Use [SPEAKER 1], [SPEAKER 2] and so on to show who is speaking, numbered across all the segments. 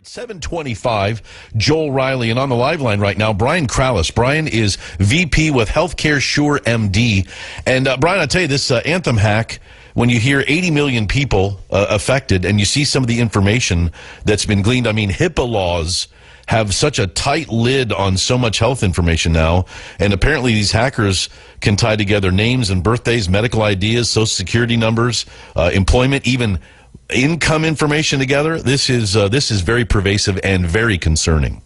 [SPEAKER 1] 725, Joel Riley, and on the live line right now, Brian Krallis. Brian is VP with Healthcare SurMD. And Brian, I'll tell you, this Anthem hack, when you hear 80 million people affected and you see some of the information that's been gleaned, I mean, HIPAA laws have such a tight lid on so much health information now, and apparently these hackers can tie together names and birthdays, medical ideas, social security numbers, employment, even income information together. This is very pervasive and very concerning.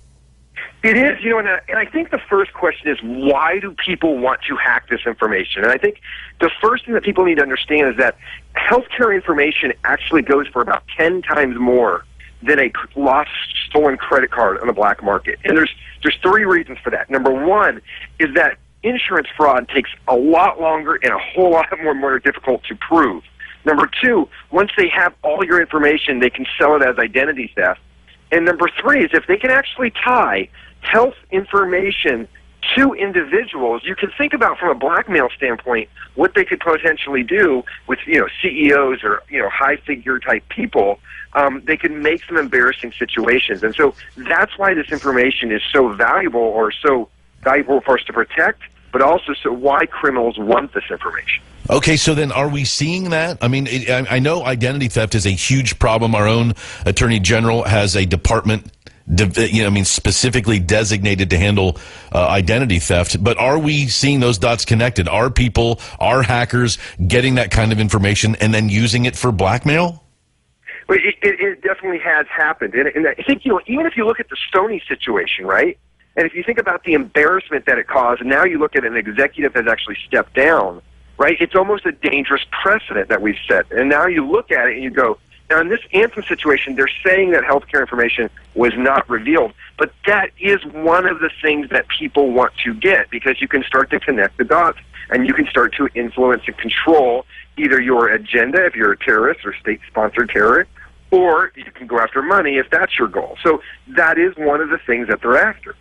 [SPEAKER 2] It is, and I think the first question is, why do people want to hack this information? And I think the first thing that people need to understand is that healthcare information actually goes for about 10 times more than a lost, stolen credit card on the black market. And there's three reasons for that. Number one is that insurance fraud takes a lot longer and a whole lot more difficult to prove. Number two, once they have all your information, they can sell it as identity theft. And number three is if they can actually tie health information to individuals, you can think about from a blackmail standpoint what they could potentially do with CEOs or high-figure type people. They can make some embarrassing situations. And so that's why this information is so valuable for us to protect, but also so why criminals want this information.
[SPEAKER 1] Okay, so then are we seeing that? I mean, I know identity theft is a huge problem. Our own Attorney General has a department, specifically designated to handle identity theft. But are we seeing those dots connected? Are hackers getting that kind of information and then using it for blackmail?
[SPEAKER 2] Well, it definitely has happened. And I think, even if you look at the Stoney situation, right? And if you think about the embarrassment that it caused, and now you look at an executive has actually stepped down, right? It's almost a dangerous precedent that we've set. And now you look at it and you go, now in this Anthem situation, they're saying that healthcare information was not revealed. But that is one of the things that people want to get, because you can start to connect the dots and you can start to influence and control either your agenda if you're a terrorist or state-sponsored terrorist, or you can go after money if that's your goal. So that is one of the things that they're after.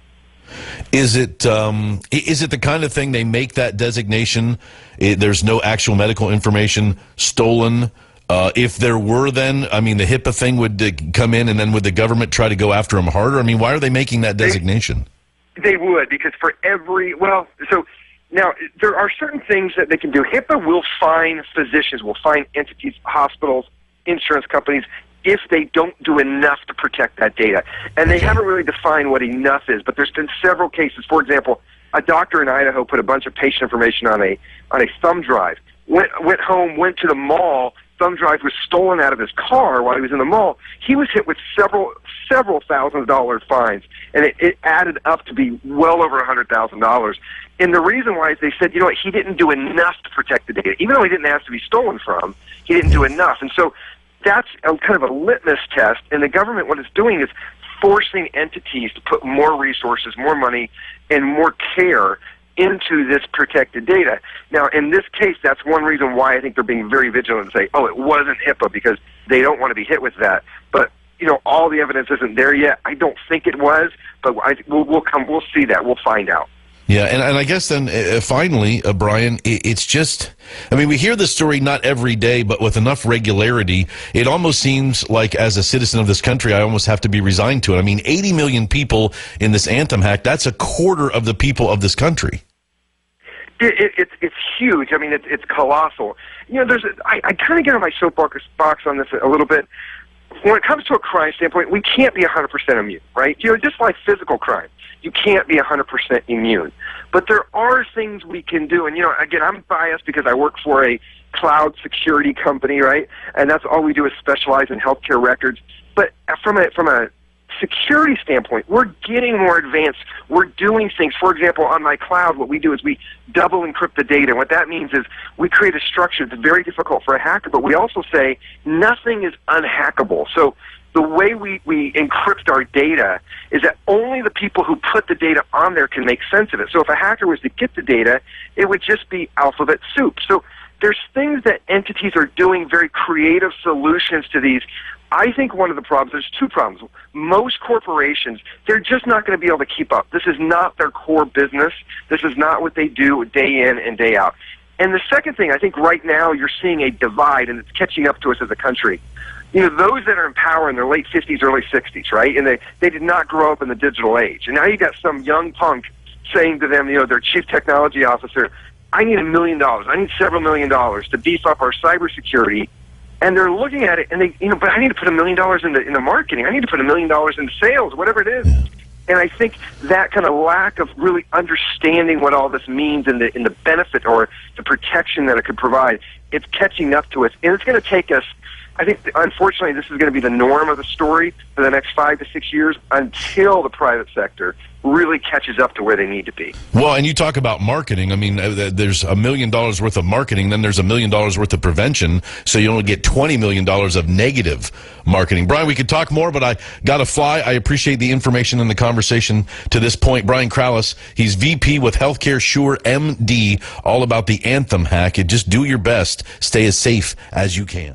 [SPEAKER 1] Is it the kind of thing they make that designation? There's no actual medical information stolen. If there were, then, I mean, the HIPAA thing would come in, and then would the government try to go after them harder? I mean, why are they making that designation?
[SPEAKER 2] They would, because for so now there are certain things that they can do. HIPAA will fine physicians, will fine entities, hospitals, insurance companies, if they don't do enough to protect that data. And they haven't really defined what enough is, but there's been several cases. For example, a doctor in Idaho put a bunch of patient information on a thumb drive, went home, went to the mall, thumb drive was stolen out of his car while he was in the mall. He was hit with several $1,000s fines, and it added up to be well over $100,000. And the reason why is they said, he didn't do enough to protect the data. Even though he didn't ask to be stolen from, he didn't do enough. And so that's kind of a litmus test, and the government, what it's doing is forcing entities to put more resources, more money, and more care into this protected data. Now, in this case, that's one reason why I think they're being very vigilant and say, it wasn't HIPAA, because they don't want to be hit with that. But, all the evidence isn't there yet. I don't think it was, but we'll see that. We'll find out.
[SPEAKER 1] Yeah, and I guess then finally, Brian, it's just, we hear this story not every day, but with enough regularity, it almost seems like as a citizen of this country, I almost have to be resigned to it. 80 million people in this Anthem hack, that's a quarter of the people of this country.
[SPEAKER 2] It's huge. It's colossal. I kind of get on my soapbox on this a little bit. When it comes to a crime standpoint, we can't be 100% immune, right? Just like physical crime, you can't be 100% immune. But there are things we can do. And, again, I'm biased because I work for a cloud security company, right? And that's all we do is specialize in healthcare records. But from a security standpoint, we're getting more advanced. We're doing things. For example, on my cloud, what we do is we double encrypt the data. What that means is we create a structure that's very difficult for a hacker, but we also say nothing is unhackable. So the way we encrypt our data is that only the people who put the data on there can make sense of it. So if a hacker was to get the data, it would just be alphabet soup. So there's things that entities are doing, very creative solutions to these. I think one of the problems, there's two problems. Most corporations, they're just not going to be able to keep up. This is not their core business. This is not what they do day in and day out. And the second thing, I think right now you're seeing a divide, and it's catching up to us as a country. those that are in power in their late 50s, early 60s, right? And they did not grow up in the digital age. And now you got some young punk saying to them, their chief technology officer, I need $1 million. I need several $1 million to beef up our cybersecurity. And they're looking at it, and but I need to put $1 million into marketing. I need to put $1 million into sales, whatever it is. And I think that kind of lack of really understanding what all this means and the benefit or the protection that it could provide, it's catching up to us. And it's going to take us, I think, unfortunately, this is going to be the norm of the story for the next 5 to 6 years until the private sector really catches up to where they need to be.
[SPEAKER 1] Well, and you talk about marketing. I mean, there's $1 million worth of marketing, then there's $1 million worth of prevention, so you only get $20 million of negative marketing. Brian, we could talk more, but I got to fly. I appreciate the information and the conversation to this point. Brian Krallis, he's VP with Healthcare SurMD, all about the Anthem hack. Just do your best. Stay as safe as you can.